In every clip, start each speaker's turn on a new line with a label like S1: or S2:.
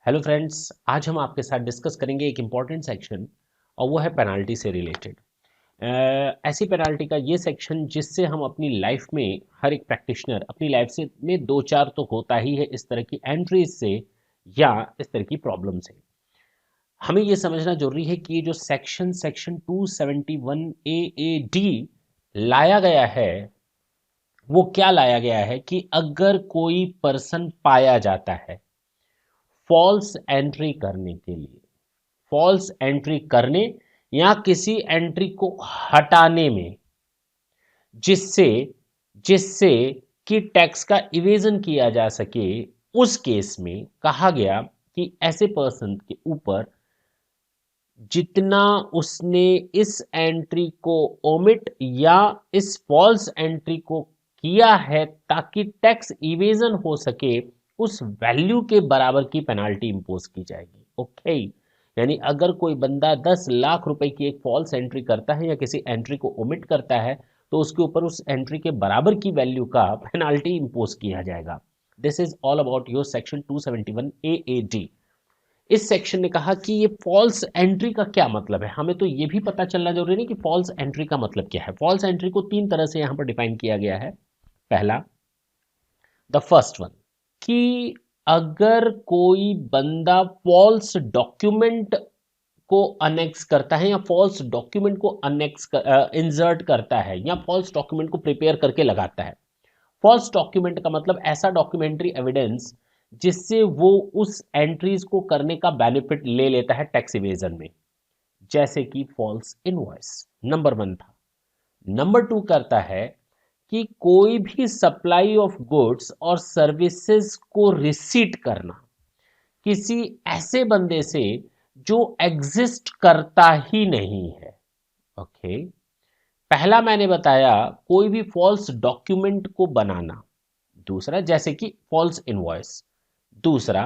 S1: Hello friends, आज हम आपके साथ डिस्कस करेंगे एक इम्पॉर्टेंट सेक्शन और वो है पेनाल्टी से रिलेटेड। ऐसी पेनाल्टी का ये सेक्शन जिससे हम अपनी लाइफ में हर एक प्रैक्टिशनर अपनी लाइफ से में दो चार तो होता ही है इस तरह की एंट्रीज से या इस तरह की प्रॉब्लम से। हमें ये समझना जरूरी है कि ये जो सेक्शन 271 ए डी लाया गया है वो क्या लाया गया है कि अगर कोई पर्सन पाया जाता है फॉल्स एंट्री करने के लिए, फॉल्स एंट्री करने या किसी एंट्री को हटाने में जिससे जिससे कि टैक्स का इवेजन किया जा सके, उस केस में कहा गया कि ऐसे पर्सन के ऊपर जितना उसने इस एंट्री को ओमिट या इस फॉल्स एंट्री को किया है ताकि टैक्स इवेजन हो सके, उस वैल्यू के बराबर की पेनाल्टी इंपोज की जाएगी। ओके, यानी अगर कोई बंदा 10 लाख रुपए की एक फॉल्स एंट्री करता है या किसी एंट्री को ओमिट करता है तो उसके ऊपर उस एंट्री के बराबर की वैल्यू का पेनाल्टी इंपोज किया जाएगा। This is all about your section 271 A D. इस सेक्शन ने कहा कि ये फॉल्स एंट्री का क्या मतलब है। हमें तो ये भी पता चलना जरूरी है कि फॉल्स एंट्री का मतलब क्या है। फॉल्स एंट्री को तीन तरह से यहां पर डिफाइन किया गया है। पहला, द फर्स्ट वन, कि अगर कोई बंदा फॉल्स डॉक्यूमेंट को अनेक्स करता है या फॉल्स डॉक्यूमेंट को अनेक्स इंसर्ट करता है या फॉल्स डॉक्यूमेंट को प्रिपेयर करके लगाता है। फॉल्स डॉक्यूमेंट का मतलब ऐसा डॉक्यूमेंट्री एविडेंस जिससे वो उस एंट्रीज को करने का बेनिफिट ले लेता है टैक्स इवेजन में, जैसे कि फॉल्स इनवॉइस नंबर वन था। नंबर टू करता है कि कोई भी सप्लाई ऑफ गुड्स और सर्विसेज को रिसीट करना किसी ऐसे बंदे से जो एग्जिस्ट करता ही नहीं है। ओके, पहला मैंने बताया कोई भी फॉल्स डॉक्यूमेंट को बनाना, दूसरा जैसे कि फॉल्स इनवॉइस, दूसरा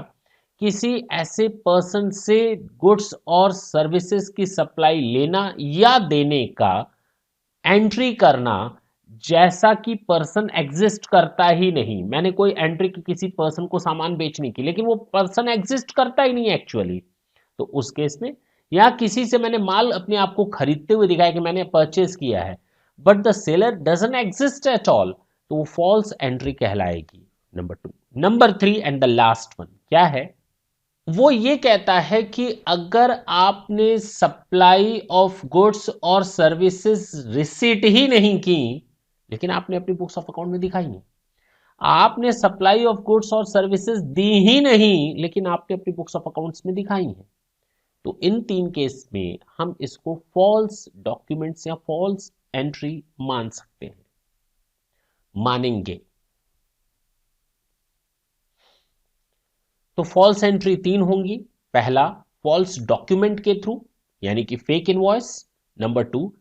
S1: किसी ऐसे पर्सन से गुड्स और सर्विसेज की सप्लाई लेना या देने का एंट्री करना जैसा कि पर्सन एग्जिस्ट करता ही नहीं। मैंने कोई एंट्री की किसी पर्सन को सामान बेचने की, लेकिन वो पर्सन एग्जिस्ट करता ही नहीं एक्चुअली, तो उस केस में, या किसी से मैंने माल अपने आप को खरीदते हुए दिखाया कि मैंने परचेज किया है but the seller doesn't exist at all, तो वो फॉल्स एंट्री कहलाएगी। Number two. Number three and the last one क्या है, वो ये कहता है कि अगर आपने सप्लाई ऑफ गुड्स और सर्विसेज रिसीट ही नहीं की लेकिन आपने अपनी बुक्स ऑफ अकाउंट में दिखाई है, आपने सप्लाई ऑफ गुड्स और सर्विसेज दी ही नहीं लेकिन आपने अपनी बुक्स ऑफ अकाउंट्स में दिखाई है, तो इन तीन केस में हम इसको फॉल्स डॉक्यूमेंट्स या फॉल्स एंट्री मान सकते हैं, मानेंगे। तो फॉल्स एंट्री तीन होंगी। पहला, फॉल्स डॉक्यूमेंट के थ्रू यानी कि फेक इनवॉइस। नंबर टू,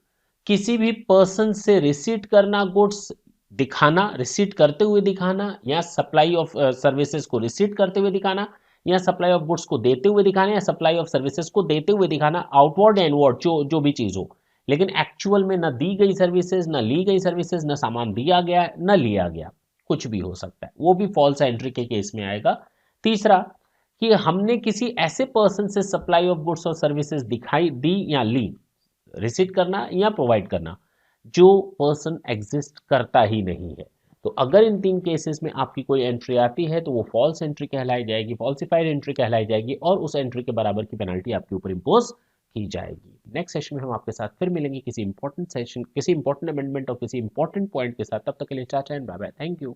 S1: किसी भी पर्सन से रिसीट करना, गुड्स दिखाना, रिसीट करते हुए दिखाना, या सप्लाई ऑफ सर्विसेज को रिसीट करते हुए दिखाना, या सप्लाई ऑफ गुड्स को देते हुए दिखाना, या सप्लाई ऑफ सर्विसेज को देते हुए दिखाना, आउटवर्ड या इनवर्ड जो जो भी चीज हो, लेकिन एक्चुअल में ना दी गई सर्विसेज, ना ली गई सर्विसेज, ना सामान दिया गया, ना लिया गया, कुछ भी हो सकता है, वो भी फॉल्स एंट्री के केस में आएगा। तीसरा, कि हमने किसी ऐसे पर्सन से सप्लाई ऑफ गुड्स और सर्विसेज दिखाई दी या ली, रिसीट करना या प्रोवाइड करना, जो पर्सन एग्जिस्ट करता ही नहीं है। तो अगर इन तीन केसेस में आपकी कोई एंट्री आती है तो वो फॉल्स एंट्री कहलाई जाएगी, फॉल्सिफाइड एंट्री कहलाई जाएगी, और उस एंट्री के बराबर की पेनल्टी आपके ऊपर इंपोज की जाएगी। नेक्स्ट सेशन में हम आपके साथ फिर मिलेंगे किसी इंपॉर्टेंट सेशन, किसी इंपॉर्टेंट अमेंडमेंट और किसी इंपॉर्टेंट पॉइंट के साथ। तब तक के लिए चाचा and bye bye, thank you.